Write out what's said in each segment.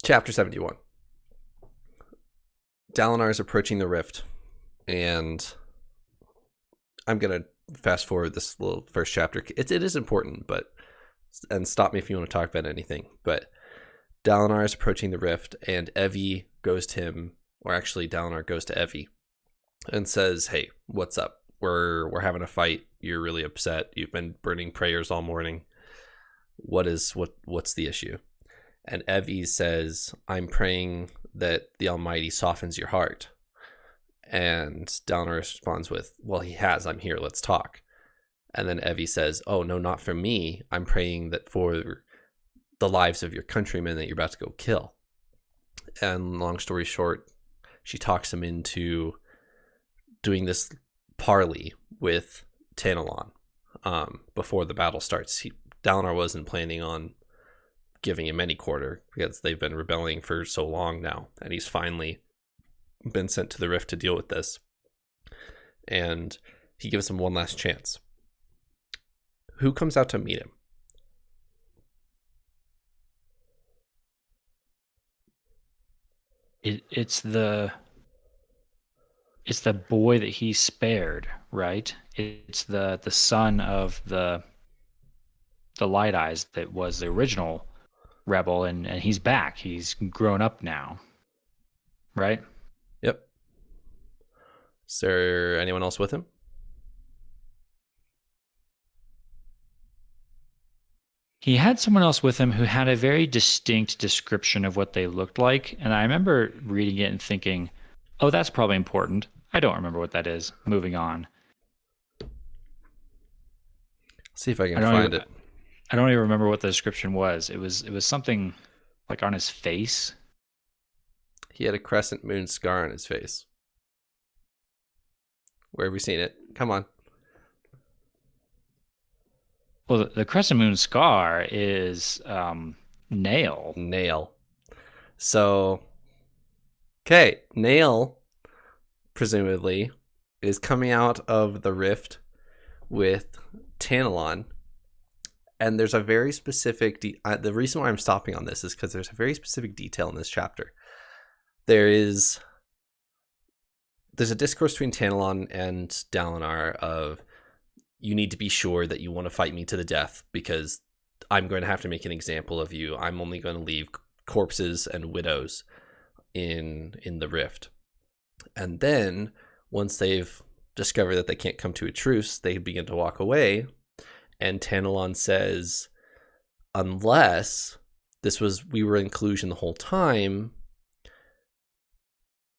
Chapter 71. Dalinar is approaching the rift, and I'm going to fast forward this little first chapter. It is important, and stop me if you want to talk about anything, but Dalinar is approaching the rift, and Evie goes to him, or actually Dalinar goes to Evie and says, hey, what's up? We're having a fight. You're really upset. You've been burning prayers all morning. What's the issue? And Evie says, I'm praying that the Almighty softens your heart. And Dalinar responds with, well, he has. I'm here. Let's talk. And then Evie says, oh, no, not for me. I'm praying that for the lives of your countrymen that you're about to go kill. And long story short, she talks him into doing this parley with Tanalon before the battle starts. Dalinar wasn't planning on giving him any quarter because they've been rebelling for so long now, and he's finally been sent to the rift to deal with this. And he gives him one last chance. Who comes out to meet him? It's the boy that he spared, right? It's the son of the Light Eyes that was the original rebel, and he's back. He's grown up now, right? Yep. Is there anyone else with him? He had someone else with him who had a very distinct description of what they looked like, and I remember reading it and thinking, oh, that's probably important. I don't remember what that is. Moving on. See if I can find it. I don't even remember what the description was. It was something like on his face. He had a crescent moon scar on his face. Where have we seen it? Come on. Well, the crescent moon scar is Nale. Nale. So, okay, Nale, presumably, is coming out of the rift with Tanalon. And there's a very specific... the reason why I'm stopping on this is because there's a very specific detail in this chapter. There's a discourse between Tanalon and Dalinar of, you need to be sure that you want to fight me to the death because I'm going to have to make an example of you. I'm only going to leave corpses and widows in the rift. And then once they've discovered that they can't come to a truce, they begin to walk away. And Tanalon says, unless we were in collusion the whole time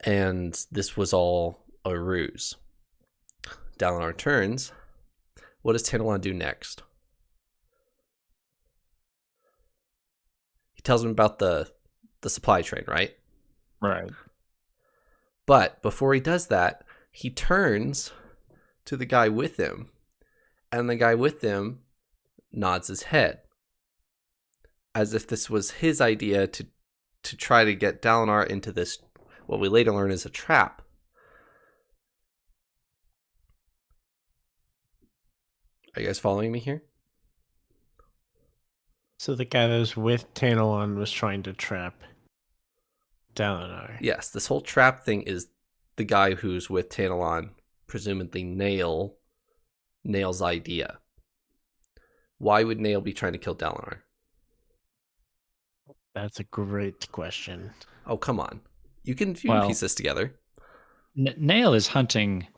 and this was all a ruse. Dalinar turns. What does Tanalon do next? He tells him about the supply train, right? Right. But before he does that, he turns to the guy with him, and the guy with him nods his head, as if this was his idea to try to get Dalinar into this, what we later learn is a trap. Are you guys following me here? So the guy that was with Tanalon was trying to trap Dalinar. Yes, this whole trap thing is the guy who's with Tanalon, presumably Nale's idea. Why would Nale be trying to kill Dalinar? That's a great question. Oh, come on. You can piece this together. Nale is hunting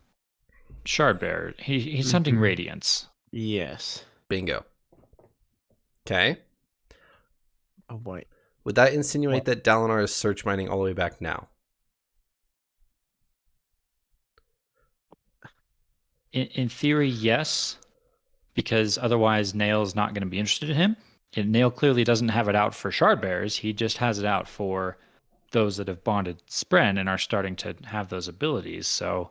Shardbearer. He's hunting Radiance. Yes. Bingo. Okay. Oh, boy. Would that insinuate that Dalinar is search mining all the way back now? In theory, yes, because otherwise Nale's not going to be interested in him. And Nale clearly doesn't have it out for Shardbearers. He just has it out for those that have bonded Spren and are starting to have those abilities. So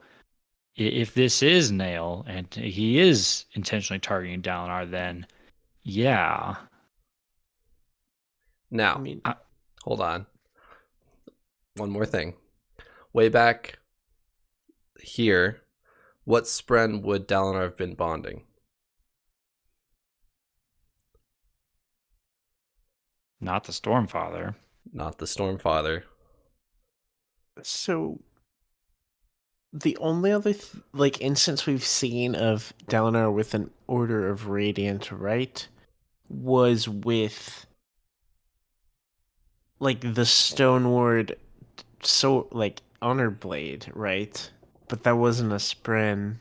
if this is Nale and he is intentionally targeting Dalinar, then yeah. Now, hold on. One more thing. Way back here, what Spren would Dalinar have been bonding? Not the Stormfather. not the Stormfather. So the only other instance we've seen of Dalinar with an Order of Radiant, right, was with the Stoneward Honor Blade, right? But that wasn't a Spren.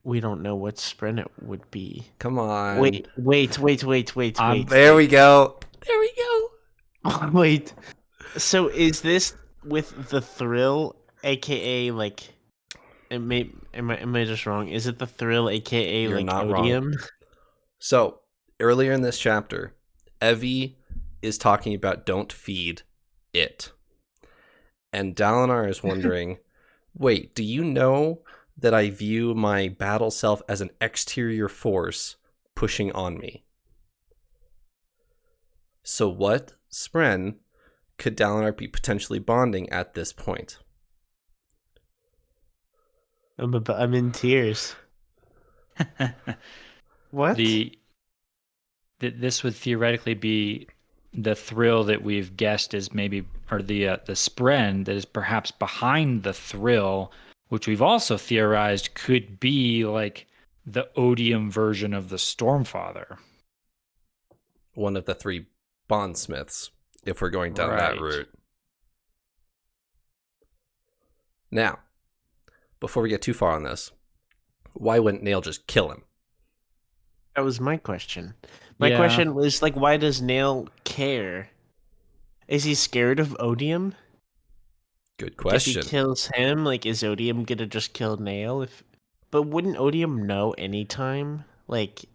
We don't know what Spren it would be. Come on. Wait. There we go. There we go. Wait. So is this with the Thrill, aka am I just wrong? Is it the Thrill, aka You're not Odium? wrong. So earlier in this chapter, Evie is talking about don't feed it. And Dalinar is wondering, wait, do you know that I view my battle self as an exterior force pushing on me? So what Spren could Dalinar be potentially bonding at this point? I'm in tears. What? This would theoretically be the Thrill that we've guessed is maybe, or the Spren that is perhaps behind the Thrill, which we've also theorized could be like the Odium version of the Stormfather. One of the three bondsmiths, if we're going down that route. Now, before we get too far on this, why wouldn't Nale just kill him? That was my question. My question was why does Nale care? Is he scared of Odium? Good question. If he kills him, is Odium gonna just kill Nale? But wouldn't Odium know anytime? It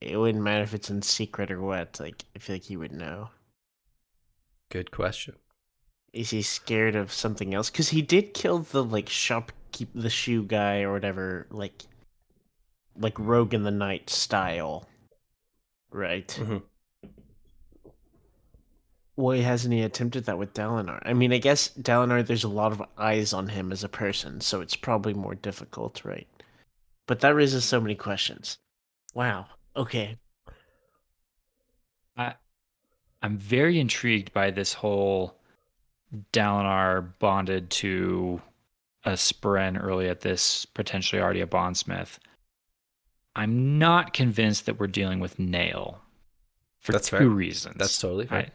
wouldn't matter if it's in secret or what. I feel like he would know. Good question. Is he scared of something else? Because he did kill the shopkeep, the shoe guy or whatever, like Rogue in the Night style, right? Mm-hmm. Why hasn't he attempted that with Dalinar? I mean, I guess Dalinar, there's a lot of eyes on him as a person, so it's probably more difficult, right? But that raises so many questions. Wow. Okay. I'm very intrigued by this whole Dalinar bonded to a Spren early at this, potentially already a bondsmith. I'm not convinced that we're dealing with Nale for That's two fair. reasons. That's totally fair.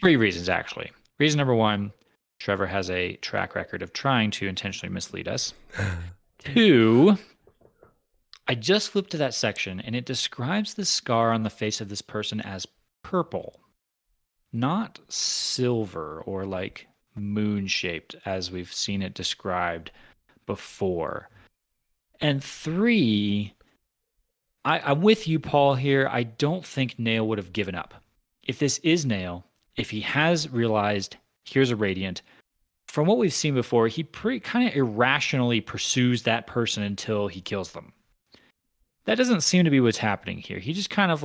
Three reasons, actually. Reason number one, Trevor has a track record of trying to intentionally mislead us. Two, I just flipped to that section, and it describes the scar on the face of this person as purple, not silver or moon-shaped, as we've seen it described before. And three, I'm with you, Paul, here. I don't think Nale would have given up. If this is Nale, if he has realized, here's a Radiant, from what we've seen before, he pretty kind of irrationally pursues that person until he kills them. That doesn't seem to be what's happening here. He just kind of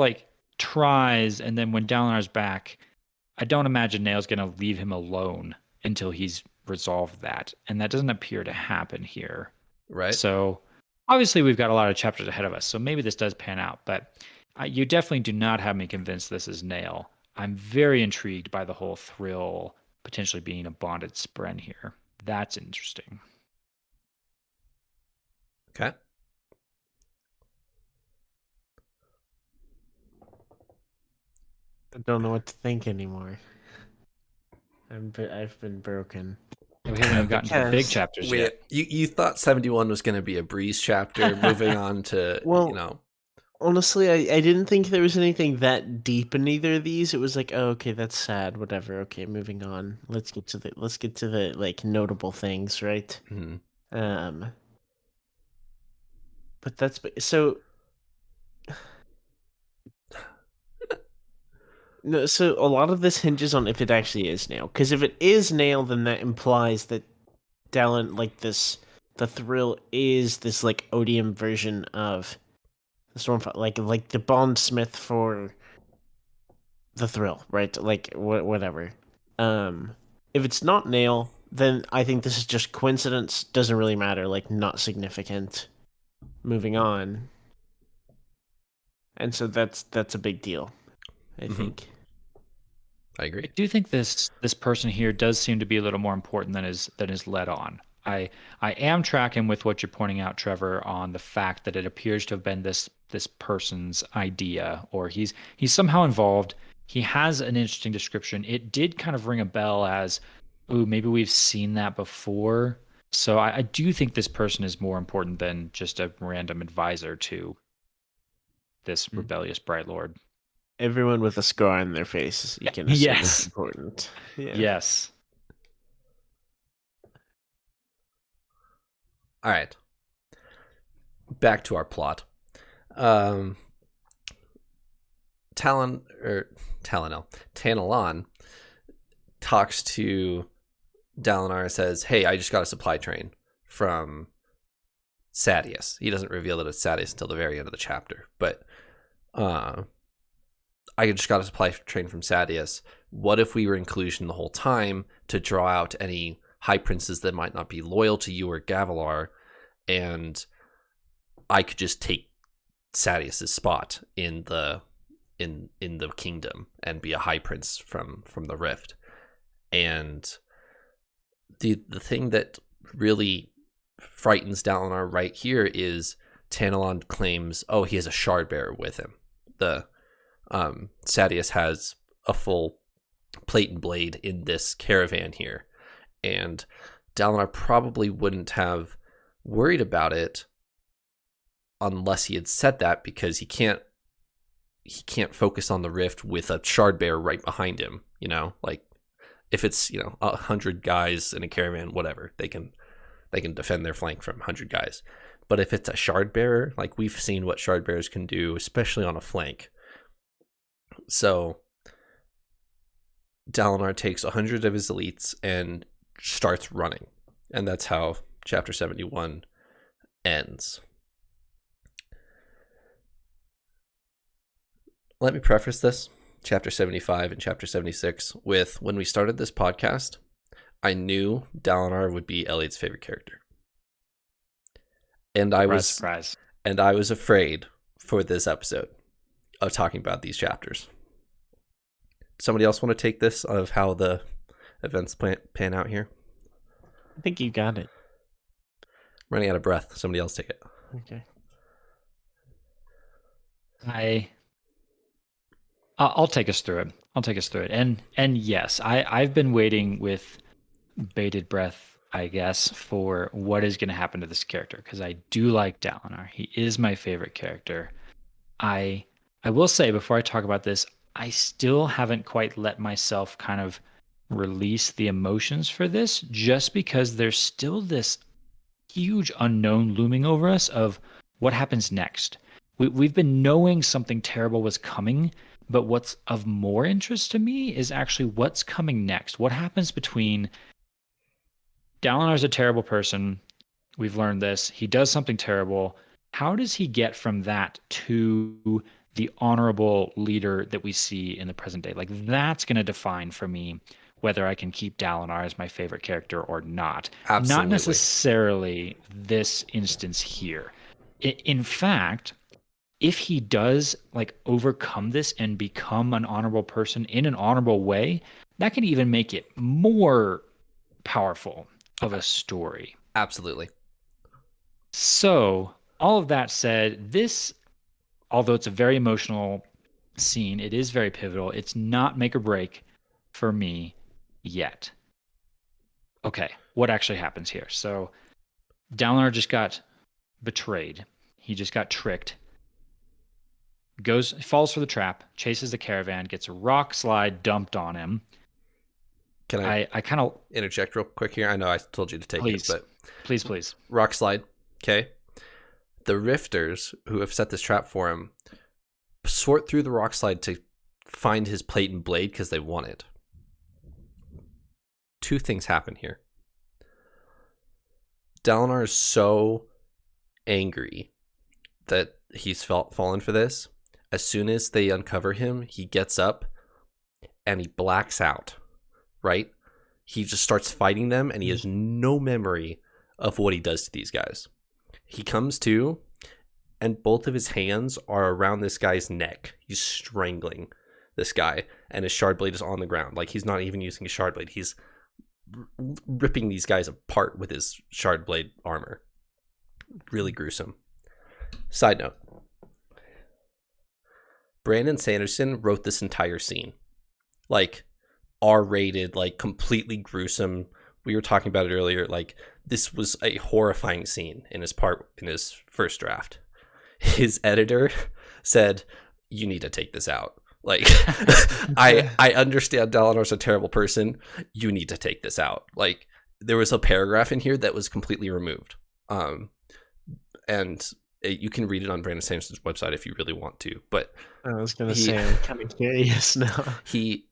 tries, and then when Dalinar's back, I don't imagine Nale's going to leave him alone until he's resolved that. And that doesn't appear to happen here. Right. So obviously we've got a lot of chapters ahead of us, so maybe this does pan out. But you definitely do not have me convinced this is Nale. I'm very intrigued by the whole Thrill potentially being a bonded Spren here. That's interesting. Okay. I don't know what to think anymore. I've been broken. We haven't gotten to the big chapters yet. You thought 71 was going to be a breeze chapter, moving on to, Honestly, I didn't think there was anything that deep in either of these. It was oh, okay, that's sad, whatever. Okay, moving on. Let's get to the notable things, right? Mm-hmm. But that's so. No, so a lot of this hinges on if it actually is Nale. Because if it is Nale, then that implies that the Thrill is this Odium version of the Stormfather, like the bondsmith for the Thrill, right? Whatever. If it's not Nale, then I think this is just coincidence. Doesn't really matter. Not significant. Moving on. And so that's a big deal, I think. I agree. I do think this person here does seem to be a little more important than is led on. I am tracking with what you're pointing out, Trevor, on the fact that it appears to have been this person's idea, or he's somehow involved. He has an interesting description. It did kind of ring a bell as, ooh, maybe we've seen that before. So I do think this person is more important than just a random advisor to this rebellious Bright Lord. Everyone with a scar on their face, you can assume Yes. is important. Yeah. Yes. All right. Back to our plot. Tanalon talks to Dalinar and says, "Hey, I just got a supply train from Sadeas." He doesn't reveal that it's Sadeas until the very end of the chapter, but I just got a supply train from Sadeas. What if we were in collusion the whole time to draw out any high princes that might not be loyal to you or Gavilar, and I could just take Sadeas' spot in the kingdom and be a high prince from the Rift. And the thing that really frightens Dalinar right here is Tanalon claims, oh, he has a shard bearer with him. The Sadeas has a full plate and blade in this caravan here, and Dalinar probably wouldn't have worried about it unless he had said that, because he can't focus on the Rift with a shard bearer right behind him. You know, like if it's 100 guys in a caravan, whatever, they can defend their flank from 100 guys. But if it's a shard bearer, like we've seen what shard bearers can do, especially on a flank. So Dalinar takes 100 of his elites and starts running. And that's how chapter 71 ends. Let me preface this, chapter 75 and chapter 76, with when we started this podcast, I knew Dalinar would be Eliot's favorite character. And I was afraid for this episode of talking about these chapters. Somebody else want to take this of how the events pan out here? I think you got it. I'm running out of breath. Somebody else take it. Okay. I'll take us through it. And yes, I've been waiting with bated breath, I guess, for what is going to happen to this character, because I do like Dalinar. He is my favorite character. I will say, before I talk about this, I still haven't quite let myself kind of release the emotions for this, just because there's still this huge unknown looming over us of what happens next. We've been knowing something terrible was coming, but what's of more interest to me is actually what's coming next. What happens between Dalinar's a terrible person. We've learned this. He does something terrible. How does he get from that to the honorable leader that we see in the present day? Like, that's going to define for me whether I can keep Dalinar as my favorite character or not. Absolutely. Not necessarily this instance here. In fact, if he does overcome this and become an honorable person in an honorable way, that can even make it more powerful of a story. Absolutely. So, all of that said, this, although it's a very emotional scene, it is very pivotal. It's not make or break for me yet. Okay, what actually happens here? So, Dalinar just got betrayed. He just got tricked. Falls for the trap, chases the caravan, gets a rock slide dumped on him. Can I kind of interject real quick here? I know I told you to take it, but please. Rock slide. Okay. The Rifters who have set this trap for him sort through the rock slide to find his plate and blade because they want it. Two things happen here. Dalinar is so angry that he's fallen for this. As soon as they uncover him, he gets up and he blacks out, right? He just starts fighting them and he has no memory of what he does to these guys. He comes to, and both of his hands are around this guy's neck. He's strangling this guy, and his shard blade is on the ground. Like, he's not even using his shard blade. He's ripping these guys apart with his shard blade armor. Really gruesome. Side note. Brandon Sanderson wrote this entire scene. Like, R-rated, like, completely gruesome. We were talking about it earlier. Like, this was a horrifying scene in his first draft. His editor said, "You need to take this out." Like, I understand Dalinar's a terrible person. You need to take this out. Like, there was a paragraph in here that was completely removed. And you can read it on Brandon Sanderson's website if you really want to. But I was going to say, I'm kind of curious now. He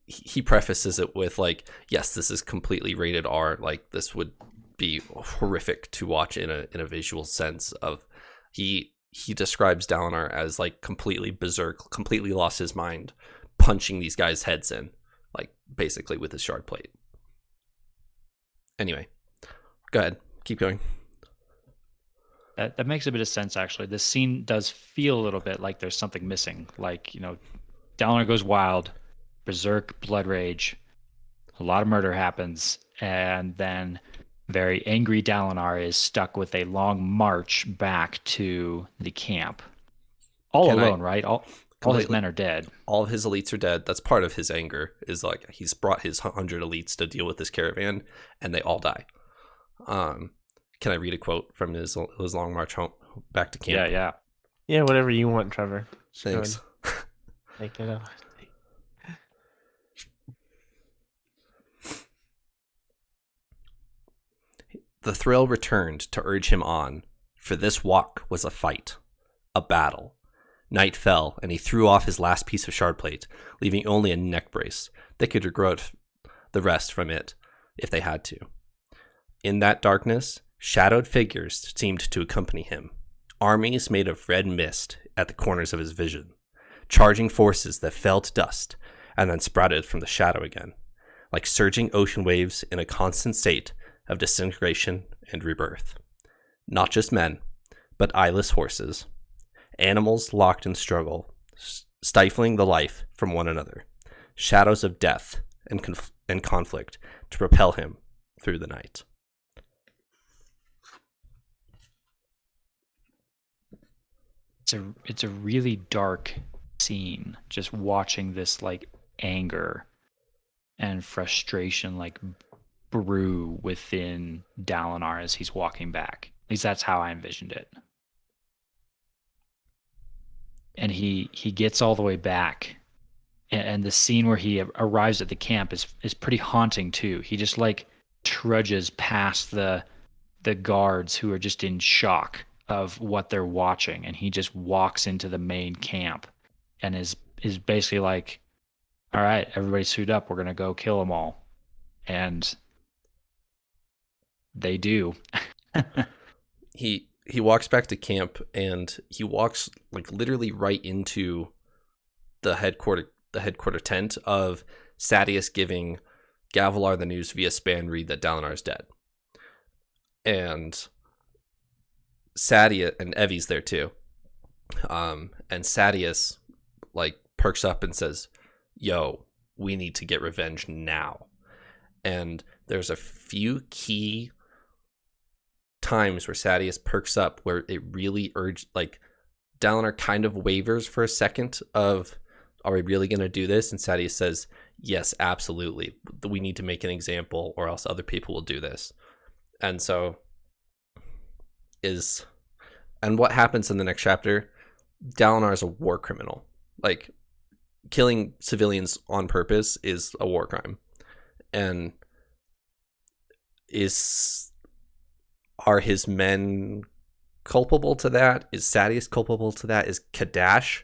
prefaces it with, like, yes, this is completely rated R. Like, this would be horrific to watch in a visual sense. Of he describes Dalinar as, like, completely berserk, completely lost his mind, punching these guys' heads in, like, basically with his shard plate. Anyway, go ahead, keep going. That makes a bit of sense, actually. This scene does feel a little bit like there's something missing. Like, Dalinar goes wild, berserk, blood rage, a lot of murder happens, and then very angry Dalinar is stuck with a long march back to the camp. Alone, right? All his men are dead. All of his elites are dead. That's part of his anger, is like he's brought his 100 elites to deal with this caravan, and they all die. Can I read a quote from his long march home back to camp? Yeah, whatever you want, Trevor. Thanks. Take it out. The thrill returned to urge him on, for this walk was a fight, a battle. Night fell, and he threw off his last piece of shard plate, leaving only a neck brace. They could regret the rest from it if they had to. In that darkness, shadowed figures seemed to accompany him, armies made of red mist at the corners of his vision, charging forces that fell to dust and then sprouted from the shadow again, like surging ocean waves in a constant state of disintegration and rebirth. Not just men, but eyeless horses, animals locked in struggle, stifling the life from one another, shadows of death and conflict to propel him through the night. It's a really dark scene, just watching this, like, anger and frustration, like, brew within Dalinar as he's walking back. At least that's how I envisioned it. And he gets all the way back, and the scene where he arrives at the camp is pretty haunting too. He just, like, trudges past the guards who are just in shock of what they're watching, and he just walks into the main camp and is basically like, all right, everybody suit up, we're gonna go kill them all. And they do. He walks back to camp, and he walks, like, literally right into the headquarter tent of Sadeas giving Gavilar the news via span read that Dalinar is dead. And Sadeas and Evie's there too. And Sadeas, like, perks up and says, "Yo, we need to get revenge now." And there's a few key times where Sadeas perks up where it really urged, like, Dalinar kind of wavers for a second of, are we really going to do this? And Sadeas says, yes, absolutely. We need to make an example or else other people will do this. And so and what happens in the next chapter, Dalinar is a war criminal. Like, killing civilians on purpose is a war crime. And are his men culpable to that? Is Sadeas culpable to that? Is Kadash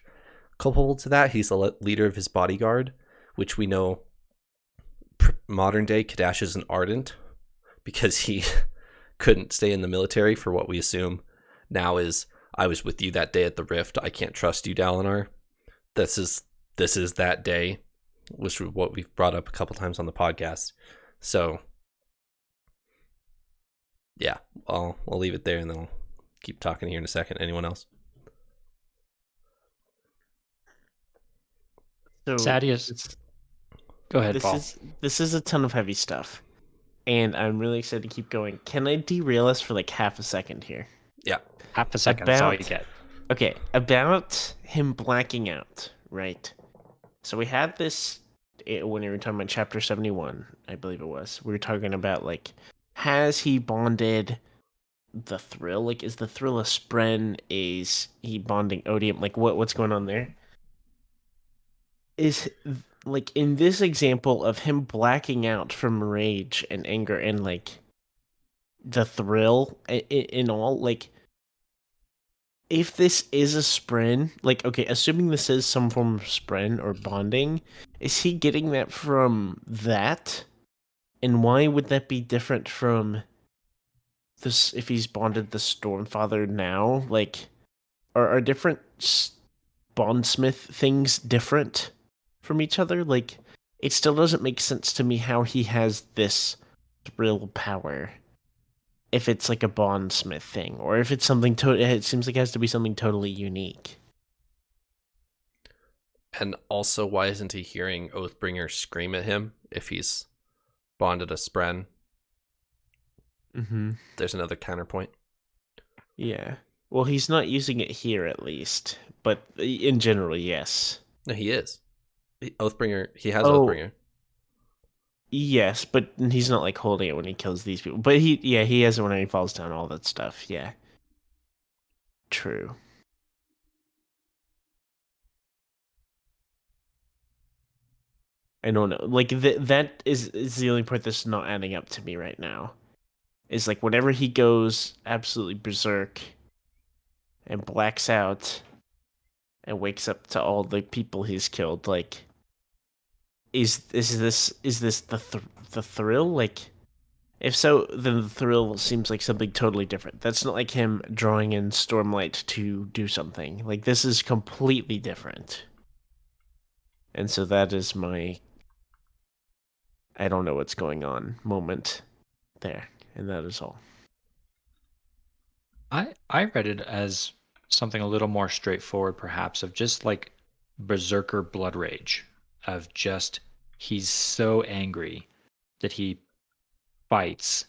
culpable to that? He's the leader of his bodyguard, which we know modern day Kadash is an ardent because he couldn't stay in the military for what we assume now is, I was with you that day at the Rift, I can't trust you, Dalinar. This is that day, which is what we've brought up a couple times on the podcast. So yeah, I'll leave it there, and then I'll keep talking here in a second. Anyone else? So Sadius, go ahead, Paul. this is a ton of heavy stuff, and I'm really excited to keep going. Can I derail us for like half a second here? Yeah. Half a second, that's all you About- get. Okay, about him blacking out, right? So we had this when we were talking about chapter 71, I believe it was. We were talking about like, has he bonded the thrill? Like, is the thrill a spren? Is he bonding odium? Like, what's going on there? Is like in this example of him blacking out from rage and anger and like the thrill in all, like, if this is a spren, like, okay, assuming this is some form of spren or bonding, is he getting that from that? And why would that be different from this if he's bonded the Stormfather now? Like, are different bondsmith things different from each other? Like, it still doesn't make sense to me how he has this thrill power if it's like a bondsmith thing, or if it's something it seems like it has to be something totally unique. And also, why isn't he hearing Oathbringer scream at him if he's bonded a spren? Mm-hmm. There's another counterpoint. Yeah. Well, he's not using it here, at least, but in general, yes. No, he is. Oathbringer. He has Oh. Oathbringer. Yes, but he's not like holding it when he kills these people. But he has it when he falls down, all that stuff. Yeah. True. I don't know. Like that is the only part that's not adding up to me right now. Is like whenever he goes absolutely berserk and blacks out and wakes up to all the people he's killed, like is this the thrill? Like, if so, then the thrill seems like something totally different. That's not like him drawing in Stormlight to do something. Like, this is completely different. And so that is my I don't know what's going on moment there. And that is all. I read it as something a little more straightforward, perhaps, of just like berserker blood rage, of just he's so angry that he fights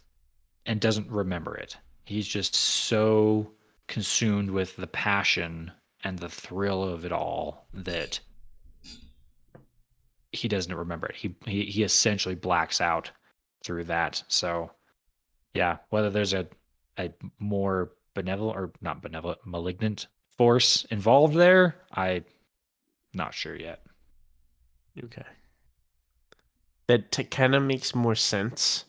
and doesn't remember it. He's just so consumed with the passion and the thrill of it all that he doesn't remember it. He essentially blacks out through that. So yeah, whether there's a more benevolent or not benevolent, malignant force involved there, I'm not sure yet. Okay. That kind of makes more sense.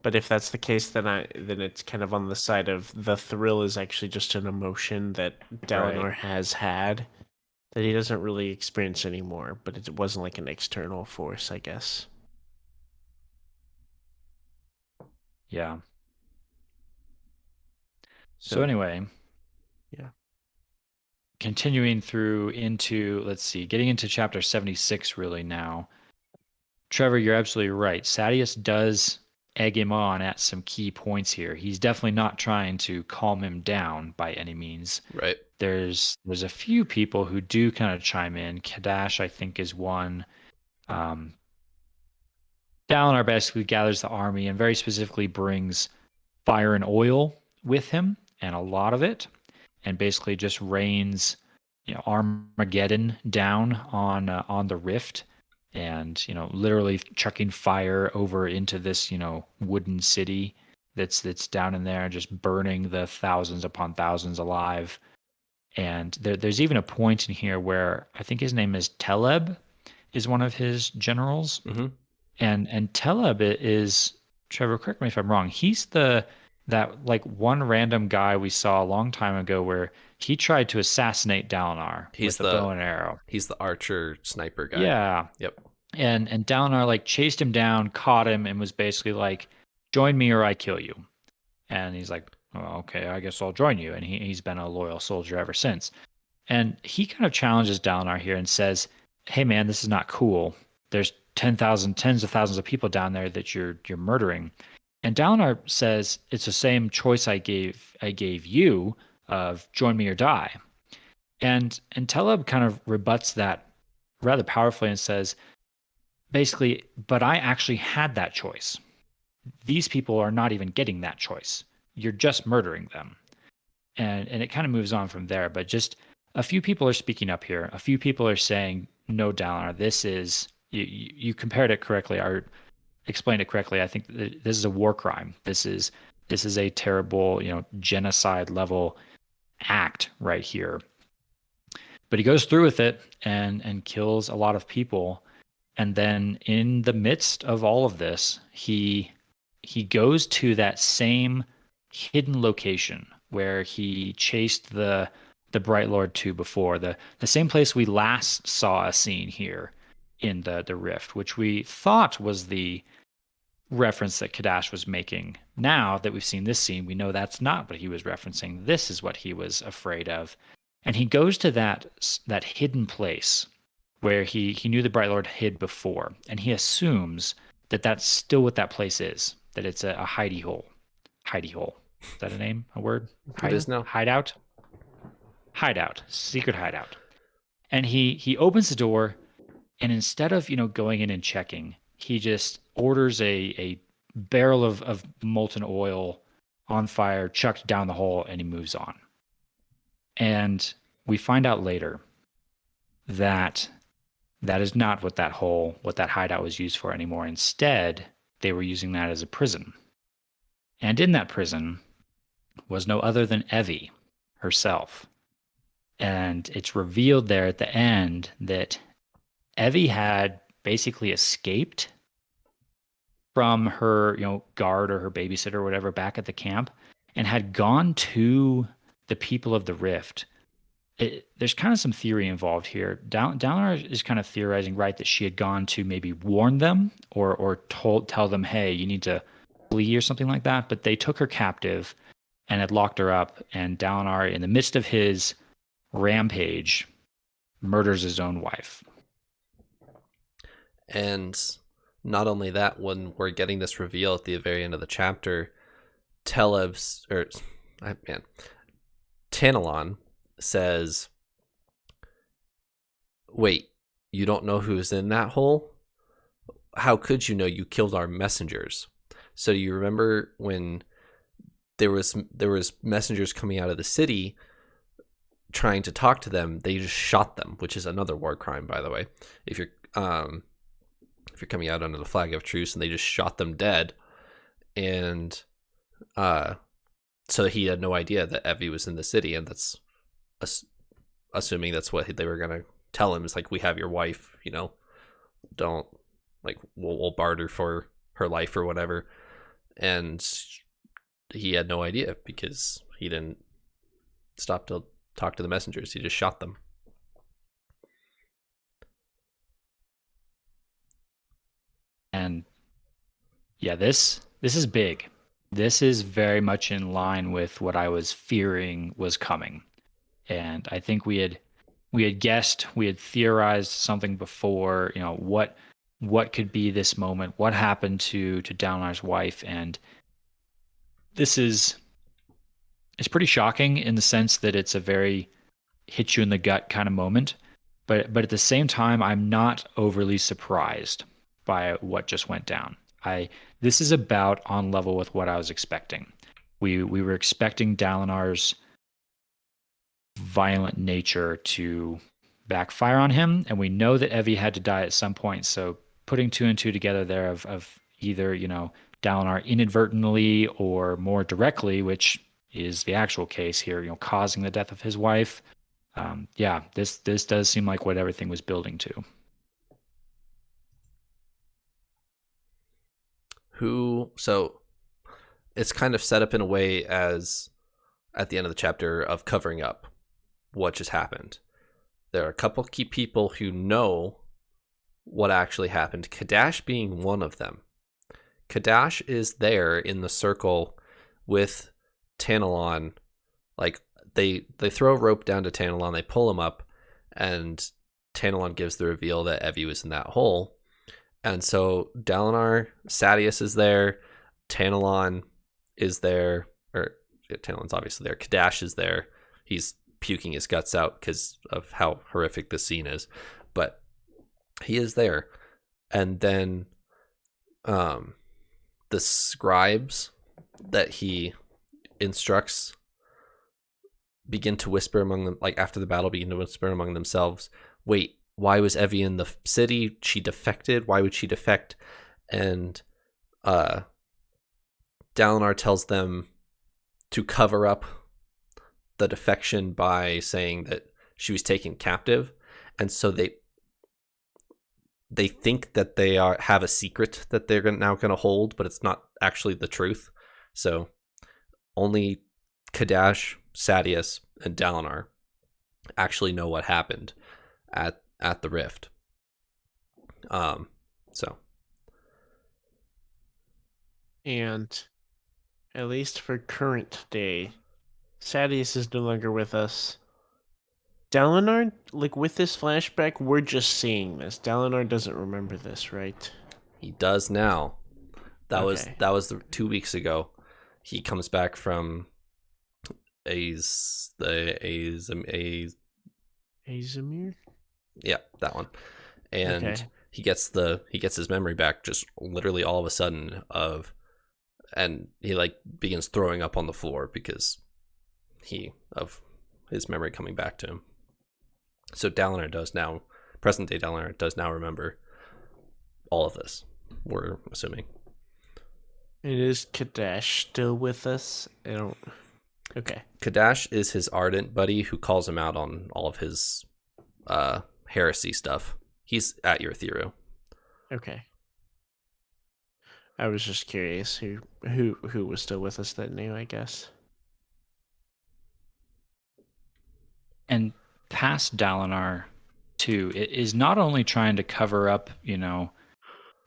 But if that's the case, then it's kind of on the side of the thrill is actually just an emotion that Dalinar has had that he doesn't really experience anymore. But it wasn't like an external force, I guess. Yeah. So anyway, yeah. Continuing through into, let's see, getting into chapter 76 really now. Trevor, you're absolutely right. Sadius does egg him on at some key points here. He's definitely not trying to calm him down by any means. Right. There's a few people who do kind of chime in. Kadash, I think, is one. Dalinar basically gathers the army and very specifically brings fire and oil with him, and a lot of it, and basically just rains, Armageddon down on the rift, and literally chucking fire over into this wooden city that's down in there, just burning the thousands upon thousands alive. And there's even a point in here where I think his name is Teleb, is one of his generals. Mm-hmm. And Teleb is, Trevor, correct me if I'm wrong, he's that like one random guy we saw a long time ago where he tried to assassinate Dalinar with a bow and arrow. He's the archer sniper guy. Yeah. Yep. And Dalinar like chased him down, caught him, and was basically like, "Join me or I kill you." And he's like, "Oh, okay, I guess I'll join you." And he's been a loyal soldier ever since. And he kind of challenges Dalinar here and says, "Hey man, this is not cool. There's tens of thousands of people down there that you're murdering." And Dalinar says, "It's the same choice I gave you of join me or die." And Teleb kind of rebuts that rather powerfully and says, basically, but I actually had that choice. These people are not even getting that choice. You're just murdering them. And it kind of moves on from there. But just a few people are speaking up here. A few people are saying, no, Dalinar, this is, you compared it correctly or explained it correctly. I think this is a war crime. This is a terrible, genocide level act right here. But he goes through with it and kills a lot of people. And then in the midst of all of this, he goes to that same hidden location where he chased the Bright Lord to before, the same place we last saw a scene here in the Rift, which we thought was the reference that Kadash was making. Now that we've seen this scene, we know that's not what he was referencing. This is what he was afraid of. And he goes to that hidden place where he knew the Bright Lord hid before, and he assumes that that's still what that place is, that it's a hidey hole. Hidey hole. Is that a name? A word? It is now. Hideout? Hideout. Secret hideout. And he opens the door, and instead of, going in and checking, he just orders a barrel of molten oil on fire, chucked down the hole, and he moves on. And we find out later that is not what that hideout was used for anymore. Instead, they were using that as a prison. And in that prison was no other than Evie herself. And it's revealed there at the end that Evie had basically escaped from her, guard or her babysitter or whatever back at the camp and had gone to the people of the Rift. There's kind of some theory involved here. Dalinar is kind of theorizing, right, that she had gone to maybe warn them or tell them, hey, you need to flee or something like that. But they took her captive and had locked her up. And Dalinar, in the midst of his rampage, murders his own wife. And not only that, when we're getting this reveal at the very end of the chapter, Tanalon says, wait, you don't know who's in that hole? How could you know? You killed our messengers. So you remember when there was messengers coming out of the city trying to talk to them, they just shot them, which is another war crime, by the way. If you're coming out under the flag of truce, and they just shot them dead. And so he had no idea that Evie was in the city, and that's assuming that's what they were going to tell him. It's like, we have your wife, don't, like, we'll barter for her life or whatever. And he had no idea because he didn't stop to talk to the messengers. He just shot them. And yeah, this is big. This is very much in line with what I was fearing was coming. And I think we had guessed, we had theorized something before, what could be this moment, what happened to Dalinar's wife. And it's pretty shocking in the sense that it's a very hit you in the gut kind of moment. But at the same time, I'm not overly surprised by what just went down. This is about on level with what I was expecting. We were expecting Dalinar's violent nature to backfire on him, and we know that Evie had to die at some point. So putting two and two together there of either Dalinar inadvertently or more directly, which is the actual case here, causing the death of his wife. This does seem like what everything was building to. So it's kind of set up in a way as at the end of the chapter of covering up what just happened. There are a couple key people who know what actually happened, Kadash being one of them. Kadash is there in the circle with Tanalon. Like, they throw a rope down to Tanalon, they pull him up, and Tanalon gives the reveal that Evie was in that hole. And so Dalinar, Sadeas is there, Tanalon is there, or Tanalon's obviously there, Kadash is there. He's puking his guts out because of how horrific this scene is. But He is there. And then the scribes that he instructs begin to whisper among them, like after the battle, begin to whisper among themselves, wait, why was Evie in the city? She defected. Why would she defect? And Dalinar tells them to cover up the defection by saying that she was taken captive. And so they think that they have a secret that they're now going to hold, but it's not actually the truth. So only Kadash, Sadeas, and Dalinar actually know what happened at the rift. So. And at least for current day, Sadeas is no longer with us. Dalinar, like with this flashback, we're just seeing this. Dalinar doesn't remember this, right? He does now. That Okay. was 2 weeks ago. He comes back from Azamir? Yeah, that one. And Okay. he gets his memory back just literally all of a sudden and he like begins throwing up on the floor because of his memory coming back to him. So present day Dalinar does now remember all of this, we're assuming. It is Kadash still with us? Okay. Kadash is his ardent buddy who calls him out on all of his heresy stuff. He's at your Ethereal. Okay. I was just curious who was still with us that knew, I guess. And past Dalinar, too, it is not only trying to cover up,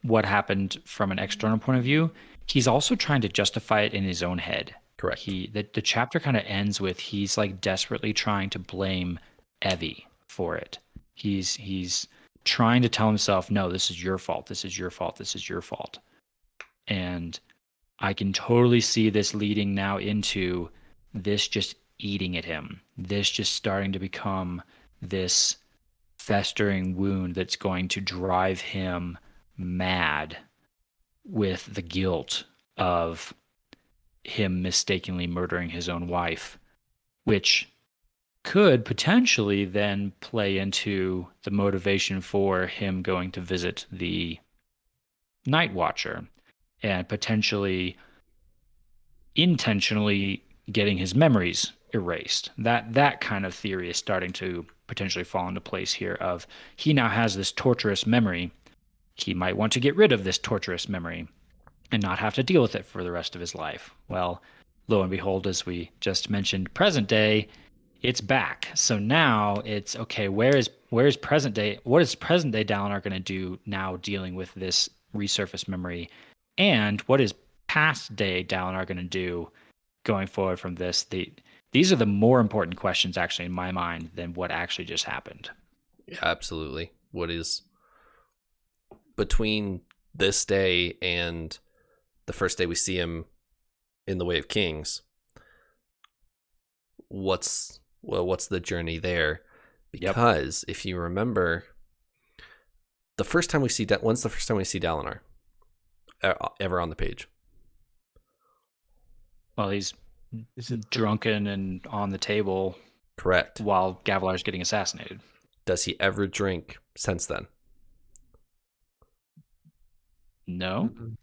what happened from an external point of view, he's also trying to justify it in his own head. Correct. The chapter kind of ends with he's like desperately trying to blame Evie for it. He's trying to tell himself, no, this is your fault. This is your fault. This is your fault. And I can totally see this leading now into this just eating at him. This just starting to become this festering wound that's going to drive him mad with the guilt of him mistakenly murdering his own wife, which could potentially then play into the motivation for him going to visit the Night Watcher and potentially intentionally getting his memories erased. That kind of theory is starting to potentially fall into place here of he now has this torturous memory. He might want to get rid of this torturous memory and not have to deal with it for the rest of his life. Well, lo and behold, as we just mentioned, present day, it's back. So now it's okay, where is present day? What is present day Dalinar going to do now dealing with this resurfaced memory? And what is past day Dalinar going to do going forward from this? These are the more important questions actually in my mind than what actually just happened. Yeah, absolutely. What is between this day and the first day we see him in the Way of Kings? What's the journey there? Because if you remember, when's the first time we see Dalinar ever on the page? Well, he's drunken and on the table. Correct. While Gavilar's getting assassinated. Does he ever drink since then? No. Mm-mm.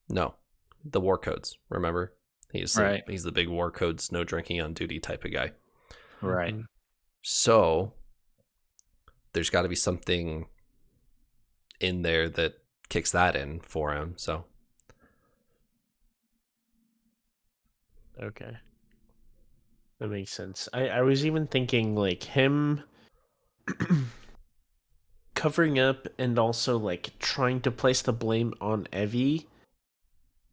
No. The war codes, remember? He's right. He's the big war codes, no drinking on duty type of guy. Right. Mm-hmm. So there's got to be something in there that kicks that in for him. So okay, that makes sense. I was even thinking like him covering up and also like trying to place the blame on Evie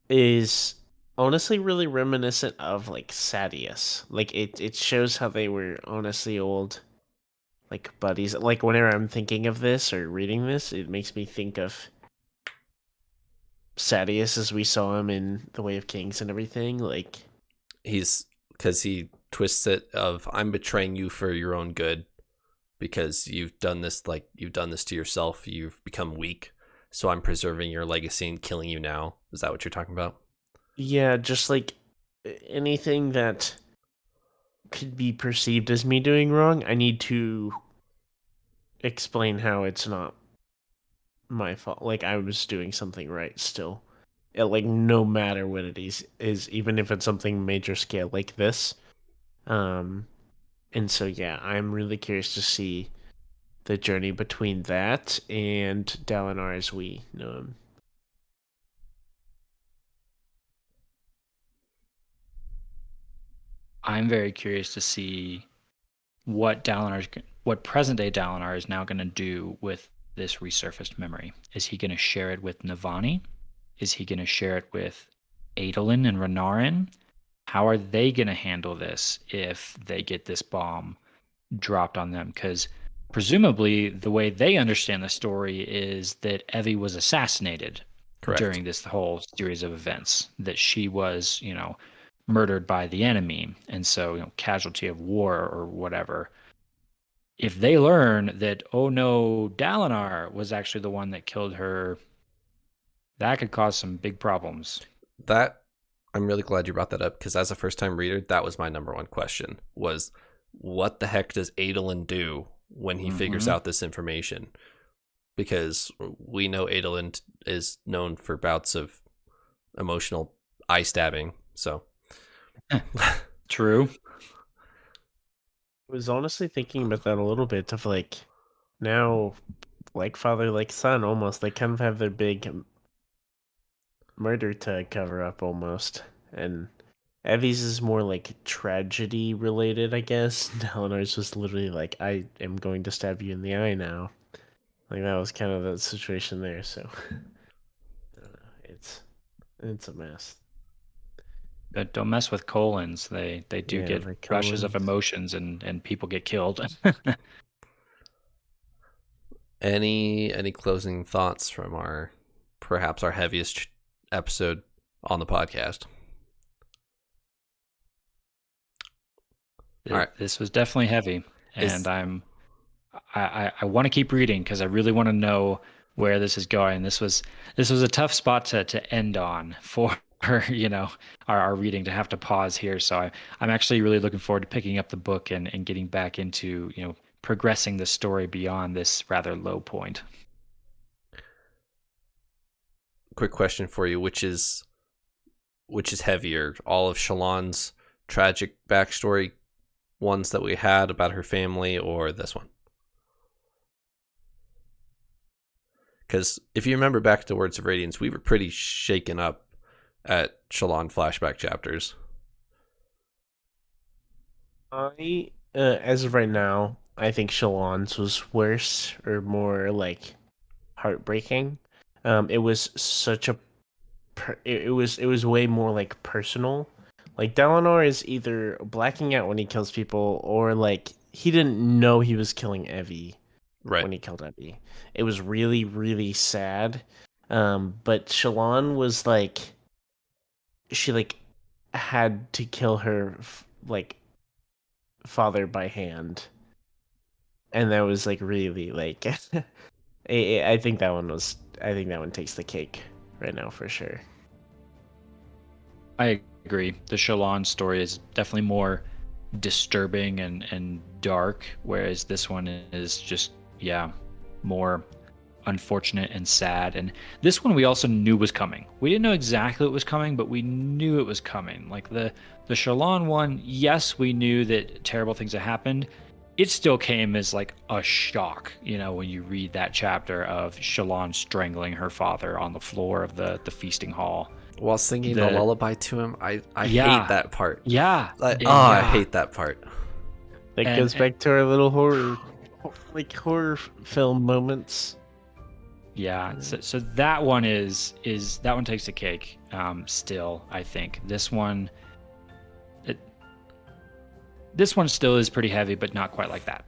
is honestly really reminiscent of like Sadeas. Like it shows how they were honestly old like buddies. Like whenever I'm thinking of this or reading this, it makes me think of Sadeas as we saw him in The Way of Kings and everything. Like because he twists it of I'm betraying you for your own good because you've done this to yourself. You've become weak. So I'm preserving your legacy and killing you now. Is that what you're talking about? Yeah, just like anything that could be perceived as me doing wrong, I need to explain how it's not my fault. Like I was doing something right still. Like no matter what it is even if it's something major scale like this. Um and so yeah, I'm really curious to see the journey between that and Dalinar as we know him. I'm very curious to see what present day Dalinar is now going to do with this resurfaced memory. Is he going to share it with Navani? Is he going to share it with Adolin and Renarin? How are they going to handle this if they get this bomb dropped on them? Because presumably the way they understand the story is that Evie was assassinated during this whole series of events, that she was, murdered by the enemy, and so casualty of war or whatever. If they learn that, oh no, Dalinar was actually the one that killed her, that could cause some big problems. That I'm really glad you brought that up, because as a first-time reader, that was my number one question, was what the heck does Adolin do when he figures out this information? Because we know Adolin is known for bouts of emotional eye stabbing, so... True. I was honestly thinking about that a little bit of like now like father like son almost. They kind of have their big murder to cover up almost. And Evie's is more like tragedy related, I guess. Dalinar's was literally like, I am going to stab you in the eye now. Like that was kind of the situation there, so I don't know. It's a mess. But don't mess with colons. They do get rushes of emotions and people get killed. Any closing thoughts from perhaps our heaviest episode on the podcast? All right. This was definitely heavy, and I want to keep reading because I really want to know where this is going. This was a tough spot to end on for our reading, to have to pause here. So I'm actually really looking forward to picking up the book and getting back into progressing the story beyond this rather low point. Quick question for you: which is heavier, all of Shallan's tragic backstory ones that we had about her family, or this one? Because if you remember back to Words of Radiance, we were pretty shaken up at Shallan flashback chapters. As of right now, I think Shallan's was worse or more like heartbreaking. It was such a it was way more like personal. Like Dalinar is either blacking out when he kills people, or like he didn't know he was killing Evie when he killed Evie. It was really, really sad. But Shallan was like, she like had to kill her like father by hand, and that was like really like I think that one takes the cake right now for sure. I agree. The Shallan story is definitely more disturbing and dark, whereas this one is just more unfortunate and sad. And this one we also knew was coming. We didn't know exactly what was coming, but we knew it was coming. Like the Shallan one, yes, we knew that terrible things had happened. It still came as like a shock, when you read that chapter of Shallan strangling her father on the floor of the feasting hall while singing the lullaby to him. I hate that part. Yeah. I hate that part. That goes back to our little horror film moments. Yeah, so that one is that one takes the cake. Still, I think this one still is pretty heavy, but not quite like that.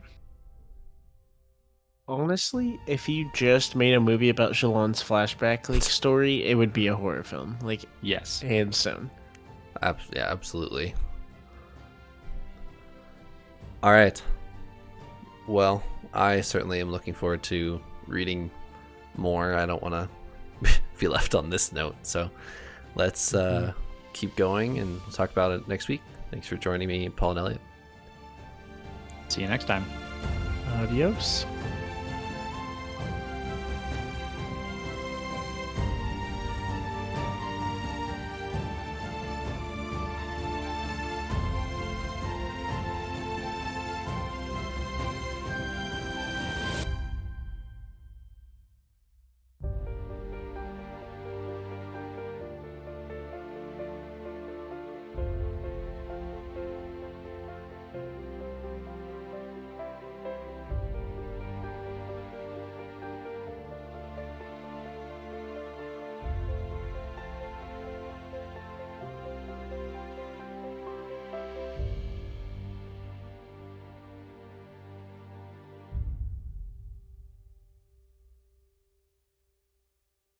Honestly, if you just made a movie about Shallan's flashback story, it would be a horror film. Like, yes, hands down. Yeah, absolutely. All right. Well, I certainly am looking forward to reading more. I don't want to be left on this note. So let's keep going and we'll talk about it next week. Thanks for joining me, Paul and Eliot. See you next time. Adios.